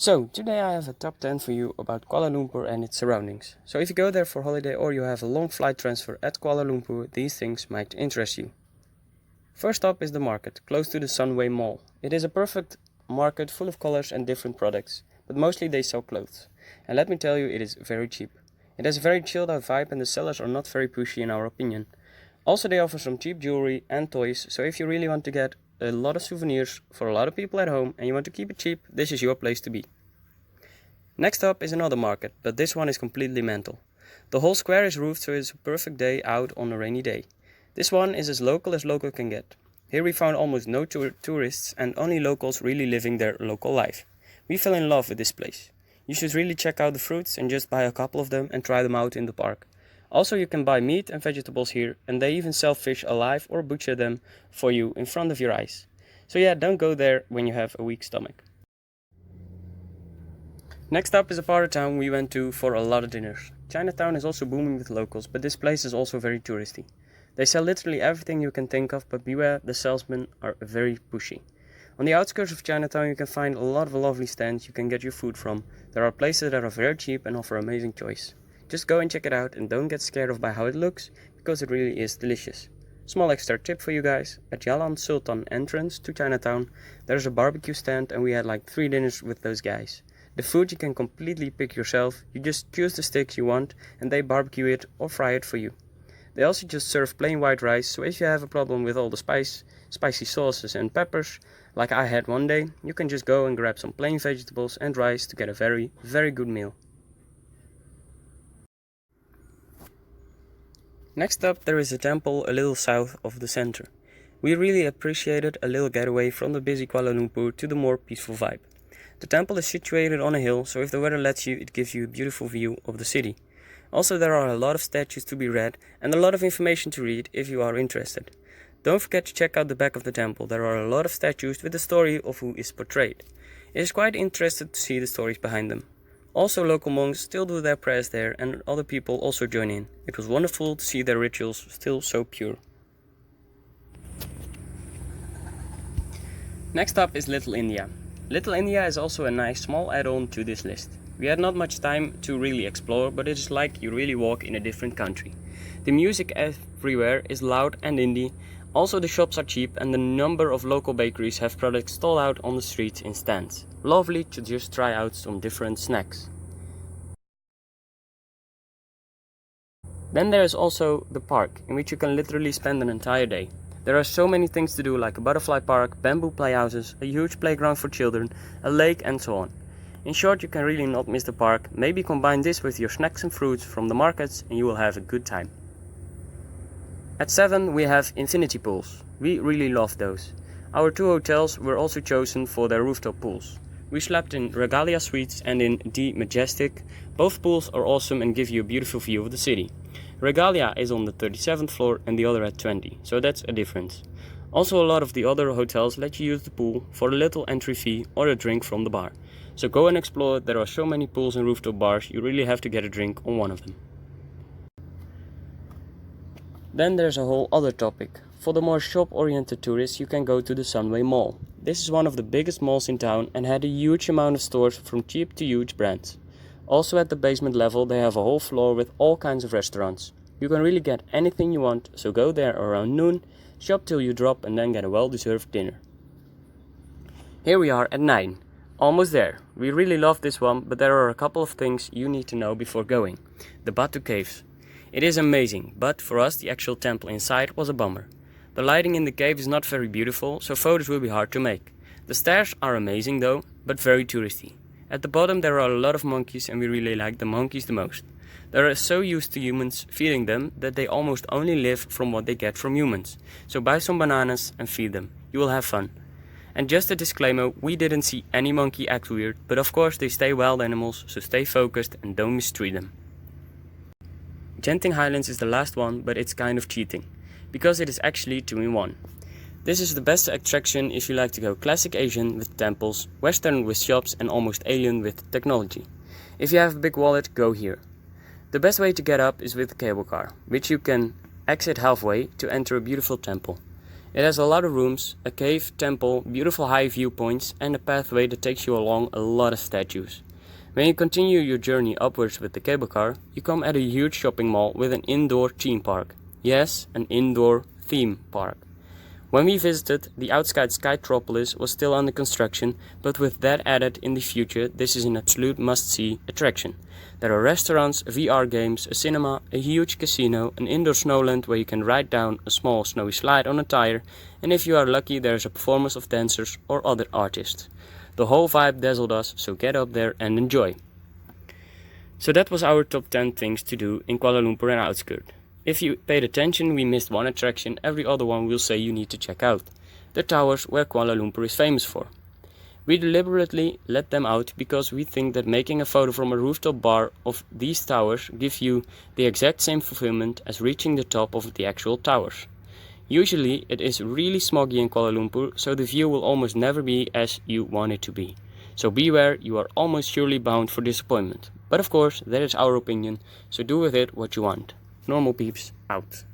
So, today I have a top 10 for you about Kuala Lumpur and its surroundings. So if you go there for holiday or you have a long flight transfer at Kuala Lumpur, these things might interest you. First up is the market, close to the Sunway Mall. It is a perfect market full of colors and different products, but mostly they sell clothes. And let me tell you, it is very cheap. It has a very chilled out vibe and the sellers are not very pushy in our opinion. Also they offer some cheap jewelry and toys, so if you really want to get a lot of souvenirs for a lot of people at home and you want to keep it cheap, this is your place to be. Next up is another market, but this one is completely mental. The whole square is roofed, so it's a perfect day out on a rainy day. This one is as local can get. Here we found almost no tourists and only locals really living their local life. We fell in love with this place. You should really check out the fruits and just buy a couple of them and try them out in the park. Also you can buy meat and vegetables here, and they even sell fish alive or butcher them for you in front of your eyes. So yeah, don't go there when you have a weak stomach. Next up is a part of town we went to for a lot of dinners. Chinatown is also booming with locals, but this place is also very touristy. They sell literally everything you can think of, but beware, the salesmen are very pushy. On the outskirts of Chinatown you can find a lot of lovely stands you can get your food from. There are places that are very cheap and offer amazing choice. Just go and check it out and don't get scared off by how it looks, because it really is delicious. Small extra tip for you guys, at Jalan Sultan entrance to Chinatown, there's a barbecue stand and we had like 3 dinners with those guys. The food you can completely pick yourself, you just choose the sticks you want and they barbecue it or fry it for you. They also just serve plain white rice, so if you have a problem with all the spicy sauces and peppers, like I had one day, you can just go and grab some plain vegetables and rice to get a very, very good meal. Next up there is a temple a little south of the center. We really appreciated a little getaway from the busy Kuala Lumpur to the more peaceful vibe. The temple is situated on a hill, so if the weather lets you, it gives you a beautiful view of the city. Also there are a lot of statues to be read and a lot of information to read if you are interested. Don't forget to check out the back of the temple. There are a lot of statues with the story of who is portrayed. It is quite interesting to see the stories behind them. Also local monks still do their prayers there and other people also join in. It was wonderful to see their rituals still so pure. Next up is Little India. Little India is also a nice small add-on to this list. We had not much time to really explore, but it is like you really walk in a different country. The music everywhere is loud and indie. Also the shops are cheap and the number of local bakeries have products stalled out on the streets in stands. Lovely to just try out some different snacks. Then there is also the park, in which you can literally spend an entire day. There are so many things to do, like a butterfly park, bamboo playhouses, a huge playground for children, a lake and so on. In short, you can really not miss the park. Maybe combine this with your snacks and fruits from the markets and you will have a good time. At 7 we have infinity pools. We really love those. Our 2 hotels were also chosen for their rooftop pools. We slept in Regalia Suites and in The Majestic. Both pools are awesome and give you a beautiful view of the city. Regalia is on the 37th floor and the other at 20, so that's a difference. Also a lot of the other hotels let you use the pool for a little entry fee or a drink from the bar. So go and explore, there are so many pools and rooftop bars, you really have to get a drink on one of them. Then there's a whole other topic. For the more shop-oriented tourists you can go to the Sunway Mall. This is one of the biggest malls in town and had a huge amount of stores from cheap to huge brands. Also at the basement level they have a whole floor with all kinds of restaurants. You can really get anything you want, so go there around noon, shop till you drop and then get a well-deserved dinner. Here we are at 9. Almost there. We really love this one, but there are a couple of things you need to know before going. The Batu Caves. It is amazing, but for us the actual temple inside was a bummer. The lighting in the cave is not very beautiful, so photos will be hard to make. The stairs are amazing though, but very touristy. At the bottom there are a lot of monkeys and we really like the monkeys the most. They are so used to humans feeding them that they almost only live from what they get from humans. So buy some bananas and feed them. You will have fun. And just a disclaimer, we didn't see any monkey act weird, but of course they stay wild animals, so stay focused and don't mistreat them. Genting Highlands is the last one, but it's kind of cheating, because it is actually 2 in 1. This is the best attraction if you like to go classic Asian with temples, Western with shops and almost alien with technology. If you have a big wallet, go here. The best way to get up is with a cable car, which you can exit halfway to enter a beautiful temple. It has a lot of rooms, a cave, temple, beautiful high viewpoints, and a pathway that takes you along a lot of statues. When you continue your journey upwards with the cable car, you come at a huge shopping mall with an indoor theme park. Yes, an indoor theme park. When we visited, the outside Skytropolis was still under construction, but with that added in the future, this is an absolute must-see attraction. There are restaurants, VR games, a cinema, a huge casino, an indoor snowland where you can ride down a small snowy slide on a tire, and if you are lucky there is a performance of dancers or other artists. The whole vibe dazzled us, so get up there and enjoy. So that was our top 10 things to do in Kuala Lumpur and outskirts. If you paid attention, we missed one attraction every other one will say you need to check out. The towers where Kuala Lumpur is famous for. We deliberately let them out because we think that making a photo from a rooftop bar of these towers gives you the exact same fulfillment as reaching the top of the actual towers. Usually it is really smoggy in Kuala Lumpur, so the view will almost never be as you want it to be. So beware, you are almost surely bound for disappointment. But of course, that is our opinion, so do with it what you want. Normal peeps, out.